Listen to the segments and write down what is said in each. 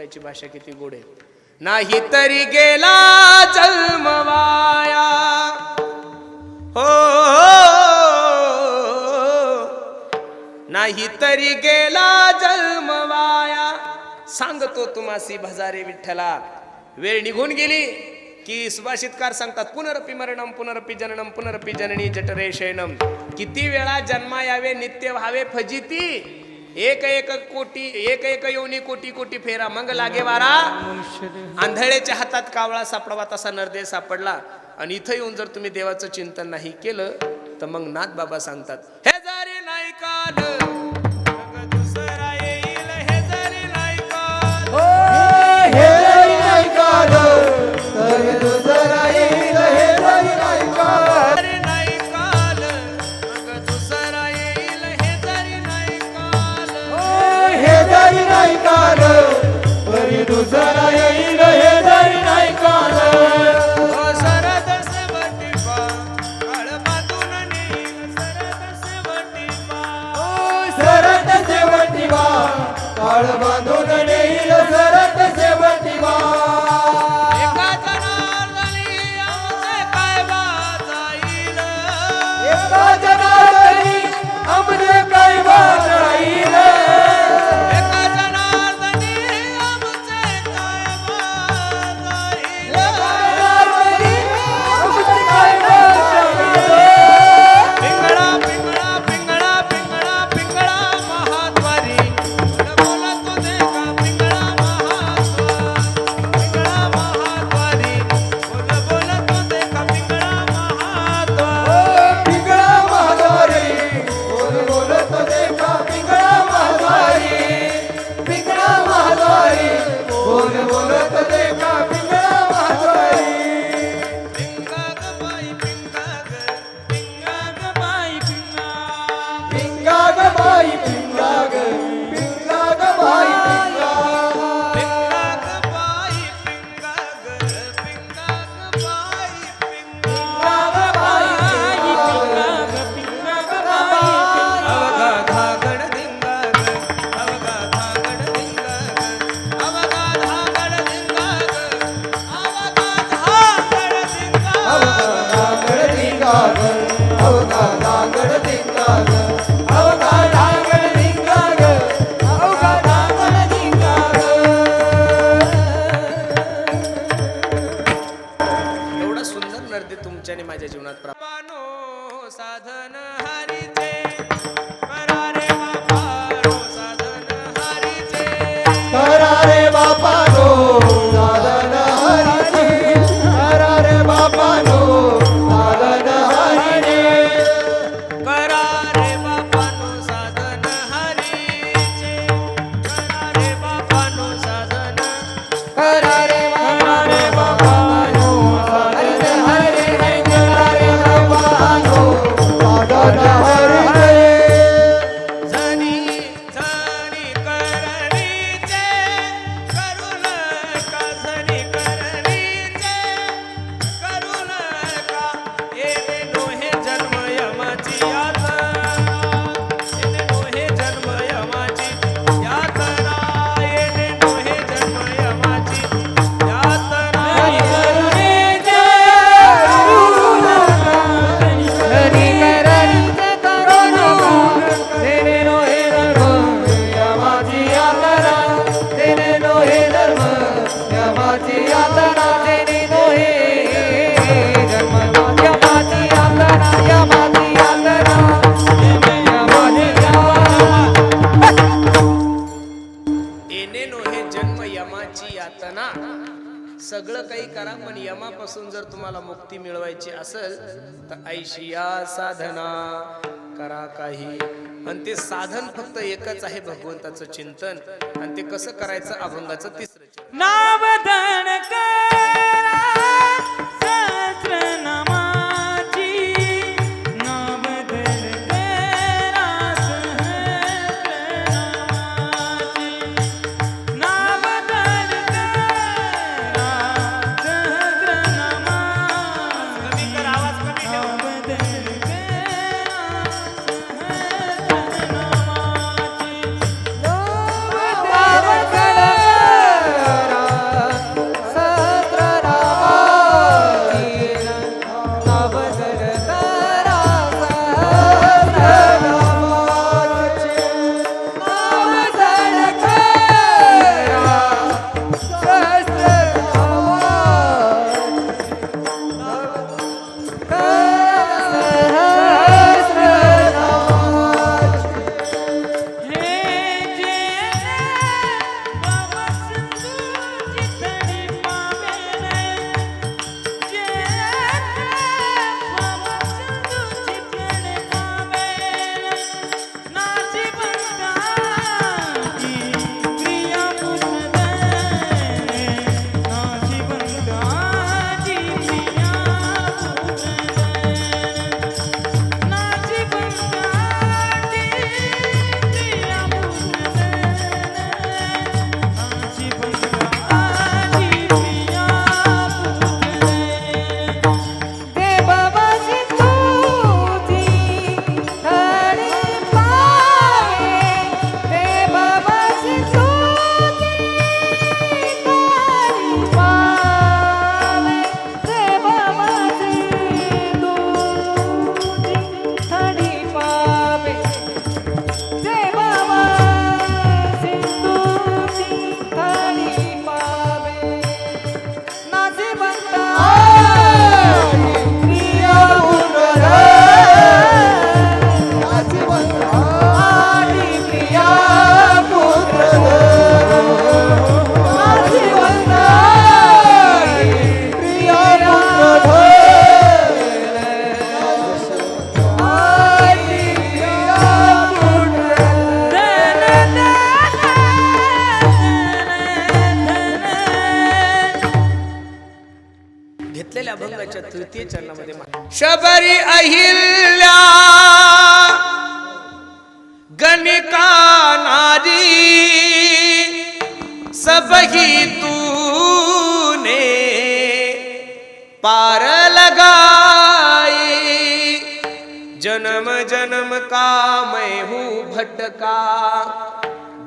पोराची भाषा किती गोड आहे. नाही तरी गेला जन्मवाया हो, नाही तरी गेला जन्मवाया. सांगतो तुम्हासी भजारे विठ्ठला. वेळ निघून गेली की सुभाषितकार सांगतात पुनरपि मरणम पुनरपि जननम पुनरपि जननी जठरे शयनम. किती वेळा जन्मा यावे नित्य व्हावे फजिती. एक एक कोटी एक एक योनी कोटी कोटी फेरा मग लागे वारा. आंधळेच्या हातात कावळा सापडावा तसा नरदेह सापडला. आणि इथं येऊन जर तुम्ही देवाचं चिंतन नाही केलं तर मग नाथ बाबा सांगतात हे जरी नाही काल दुसरा येईल. हे जरी नाही काल हे जरी नाही काल तर दुसरा येईल. हे जरी नाही काल जरी नाही काल मग दुसरा येईल. हे जरी नाही काल हे जरी नाही काल तरी दुसरा येईल. हे जरी नाही काल सरद शेवटी पा काळ बांधून नेईल. सरद शेवटी पा सरत शेवटी वा काळ बांधून नेईल. सरत शेवटी वा एका जनार्दनी आमचे काय वाजाईल. एका जनार्दनी आमचे काय वाजाईल. एका जनार्दनी आमचे काय वाजाईल. जनार्दनी आमचे काय वाजाईल. पिंगळा पिंगळा पिंगळा पिंगळा पिंगळा महाद्वारी बोला तुझे का पिंगळा महाद्वारी. पिंगळा महाद्वारी बोला तुझे का पिंगळा महाद्वारी. पिंगळा महाद्वारी बोल बोलत देखा. पिंगळा महाद्वारी पिंगळा महाद्वारी बोल बोलत देखा. पिंगळा महाद्वारी पिंगाग बाई पिंगाग पिंगाग बाई पिंगाग. पिंगाग बाई पिंगाग पिंगाग बाई पिंगाग पिंगाग बाई पिंगाग पिंगाग बाई पिंगाग. अवघा धागड धिंगाग अवघा धागड धिंगाग अवघा धागड धिंगाग अवघा धागड धिंगाग. अवघा धागड धिंगाग अवघा धागड धिंगाग. एवढा सुंदर नर्दे तुमच्या आणि माझ्या जीवनात प्राप्त. साधन हरीचे करारे बापारो साधन हरीचे. करा रे बापानो साधन हरीचे. करा रे बापानो साधन हरीचे. करा रे बापानो साधन हरीचे. करा रे बापानो साधन. करा रे बापानो साधन हरीचे. करा रे बापानो साधन हरीचे. जनी जनी करणीचे करुण का. जनी करणीचे करुण का. येणे नोहे जन्म यमाची यातना. येणे नोहे जन्म यमाची यातना. येणे नोहे जन्म यमाची यातना. येणे नोहे जन्म यमाची यातना. सगळं काही करा पण यमापासून जर तुम्हाला मुक्ती मिळवायची असेल तर ऐशिया साधना करा काही. आणि ते साधन फक्त एकच आहे भगवंताचं चिंतन. आणि ते कसं करायचं अभंगाचं तिसरं चरण. नामधन करा सहस्रनामाची. नामधन करा सहस्रनामाची. नामधन करा सहस्रनामाची. नामधन करा सहस्रनामाची. घेतलेल्या अभंगाच्या तृतीय चरणामध्ये शबरी अहिल्या गणिका नारी सबही तूने पार लगाई जन्म जन्म का मैं हूँ भटका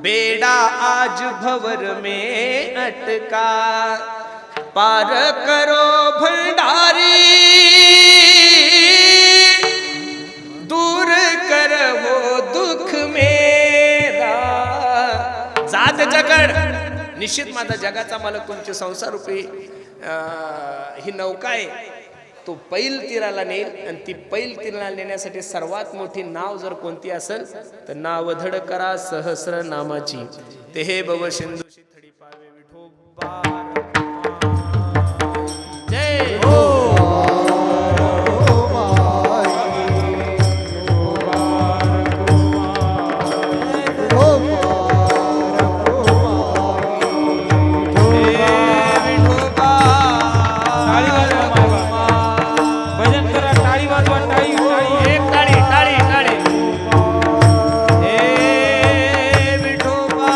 बेड़ा आज भंवर में अटका पार करो भंडारी दूर कर वो दुख मेरा जात जगड निश्चित माझा जगाचा मालक तुमचे संसार रूपी ही नौका आहे तो पैल तीराला नेईल आणि ती पैल तीराला नेण्यासाठी सर्वात मोठी नाव जर कोणती असेल तर नावधड करा सहस्र नामाची ते हे भव सिंधूशी थडी पावे विठोबा जय हो भजन करा, टाळी वाजवा, टाळी टाळी. एक टाळी टाळी टाळी हे विठोबा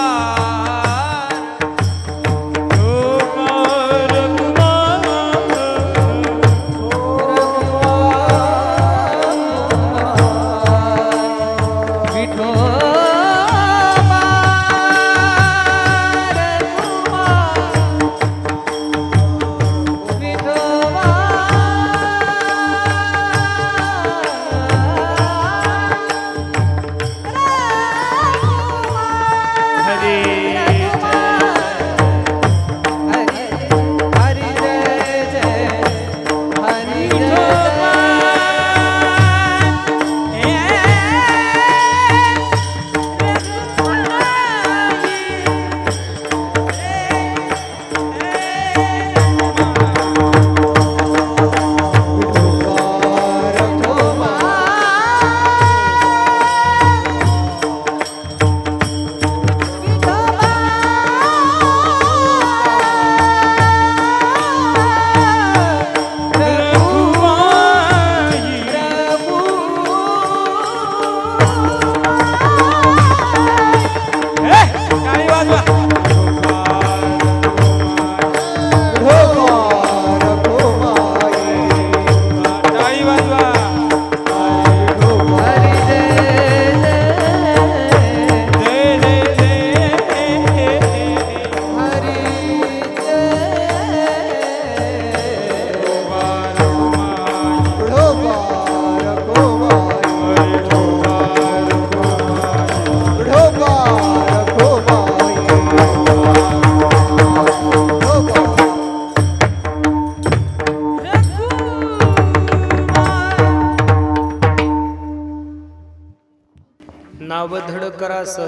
नावधड करा सह